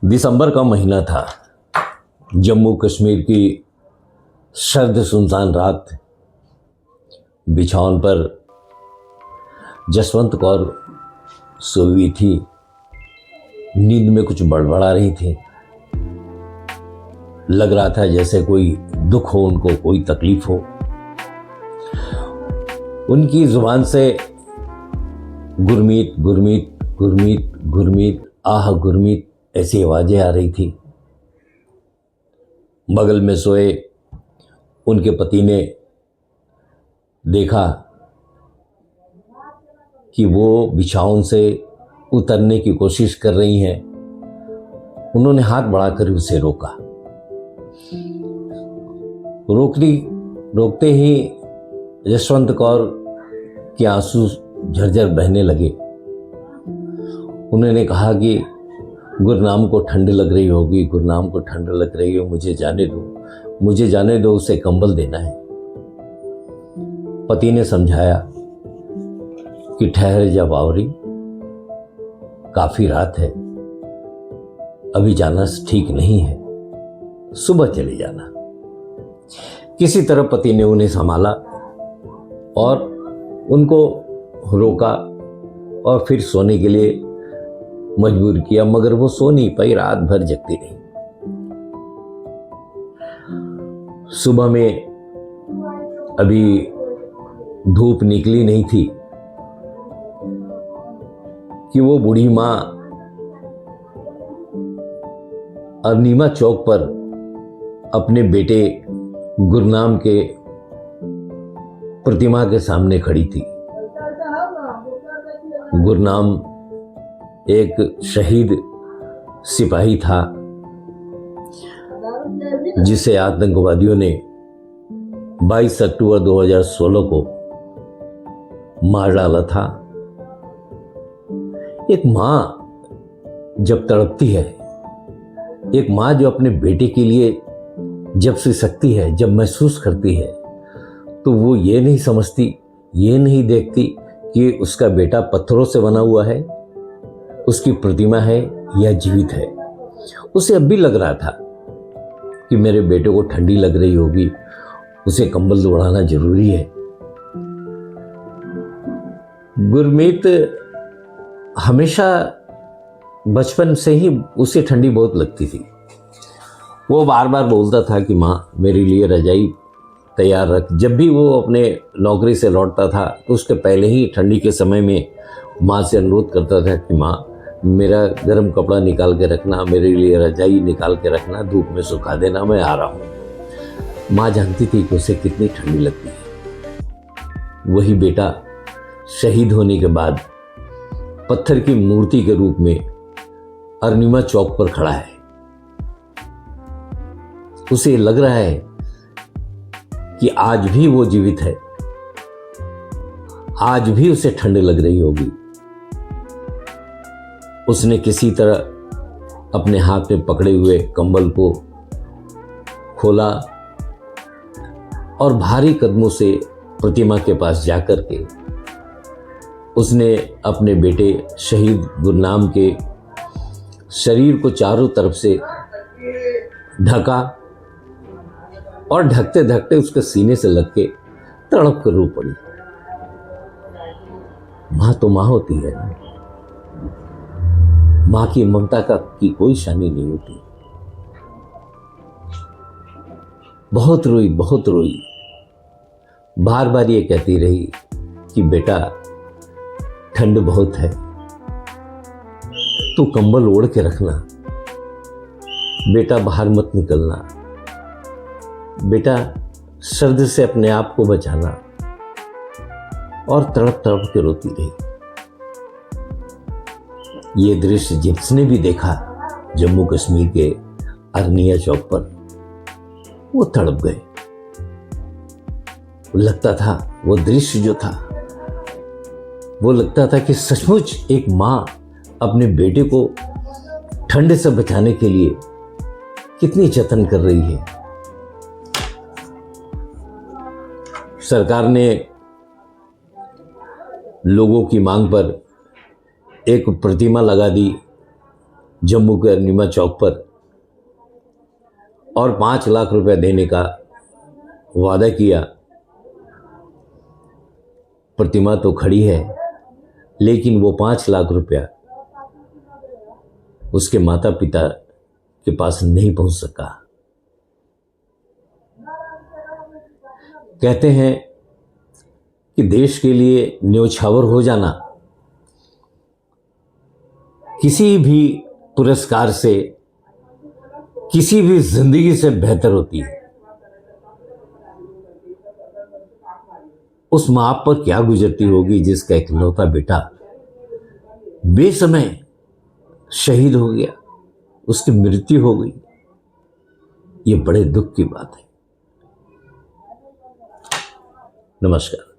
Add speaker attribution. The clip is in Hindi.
Speaker 1: दिसंबर का महीना था। जम्मू कश्मीर की सर्द सुनसान रात। बिछावन पर जसवंत कौर सोई हुई थी। नींद में कुछ बड़बड़ा रही थी। लग रहा था जैसे कोई दुख हो उनको, कोई तकलीफ हो। उनकी जुबान से गुरमीत गुरमीत गुरमीत गुरमीत आह गुरमीत ऐसी आवाजें आ रही थी। बगल में सोए उनके पति ने देखा कि वो बिछावन से उतरने की कोशिश कर रही हैं। उन्होंने हाथ बढ़ाकर उसे रोका। रोकते ही जसवंत कौर के आंसू झरझर बहने लगे। उन्होंने कहा कि गुरनाम को ठंड लग रही होगी, गुरनाम को ठंड लग रही हो, मुझे जाने दो, उसे कंबल देना है। पति ने समझाया कि ठहर जा बावरी, काफी रात है, अभी जाना ठीक नहीं है, सुबह चले जाना। किसी तरह पति ने उन्हें संभाला और उनको रोका और फिर सोने के लिए मजबूर किया, मगर वो सो नहीं पाई, रात भर जगती रही। सुबह में अभी धूप निकली नहीं थी कि वो बूढ़ी माँ अरुणिमा चौक पर अपने बेटे गुरनाम के प्रतिमा के सामने खड़ी थी। गुरनाम एक शहीद सिपाही था जिसे आतंकवादियों ने 22 अक्टूबर 2016 को मार डाला था। एक माँ जब तड़पती है, एक माँ जो अपने बेटे के लिए जब से सकती है, जब महसूस करती है, तो वो ये नहीं समझती, ये नहीं देखती कि उसका बेटा पत्थरों से बना हुआ है, उसकी प्रतिमा है या जीवित है। उसे अब भी लग रहा था कि मेरे बेटे को ठंडी लग रही होगी, उसे कंबल ओढ़ाना जरूरी है। गुरमीत हमेशा बचपन से ही उसे ठंडी बहुत लगती थी। वो बार बार बोलता था कि माँ मेरे लिए रजाई तैयार रख। जब भी वो अपने नौकरी से लौटता था तो उसके पहले ही ठंडी के समय में माँ से अनुरोध करता था कि माँ मेरा गर्म कपड़ा निकाल के रखना, मेरे लिए रजाई निकाल के रखना, धूप में सुखा देना, मैं आ रहा हूँ। माँ जानती थी कि उसे कितनी ठंडी लगती है। वही बेटा शहीद होने के बाद पत्थर की मूर्ति के रूप में अरुणिमा चौक पर खड़ा है। उसे लग रहा है कि आज भी वो जीवित है, आज भी उसे ठंड लग रही होगी। उसने किसी तरह अपने हाथ में पकड़े हुए कंबल को खोला और भारी कदमों से प्रतिमा के पास जाकर के उसने अपने बेटे शहीद गुरनाम के शरीर को चारों तरफ से ढका और ढकते ढकते उसके सीने से लग के तड़प कर रो पड़ी। माँ तो माँ होती है ना, माँ की ममता की कोई शानी नहीं होती। बहुत रोई, बहुत रोई, बार बार ये कहती रही कि बेटा ठंड बहुत है, तू कंबल ओढ़ के रखना, बेटा बाहर मत निकलना, बेटा सर्द से अपने आप को बचाना। और तड़प तड़प के रोती रही। ये दृश्य जिसने भी देखा जम्मू कश्मीर के अरुणिमा चौक पर, वो तड़प गए। लगता था वो दृश्य जो था, वो लगता था कि सचमुच एक माँ अपने बेटे को ठंड से बचाने के लिए कितनी जतन कर रही है। सरकार ने लोगों की मांग पर एक प्रतिमा लगा दी जम्मू के अर्निमा चौक पर और 5 लाख रुपए देने का वादा किया। प्रतिमा तो खड़ी है, लेकिन वो 5 लाख रुपया उसके माता पिता के पास नहीं पहुंच सका। कहते हैं कि देश के लिए न्योछावर हो जाना किसी भी पुरस्कार से, किसी भी जिंदगी से बेहतर होती है। उस मां पर क्या गुजरती होगी जिसका इकलौता बेटा बेसमय शहीद हो गया, उसकी मृत्यु हो गई। ये बड़े दुख की बात है। नमस्कार।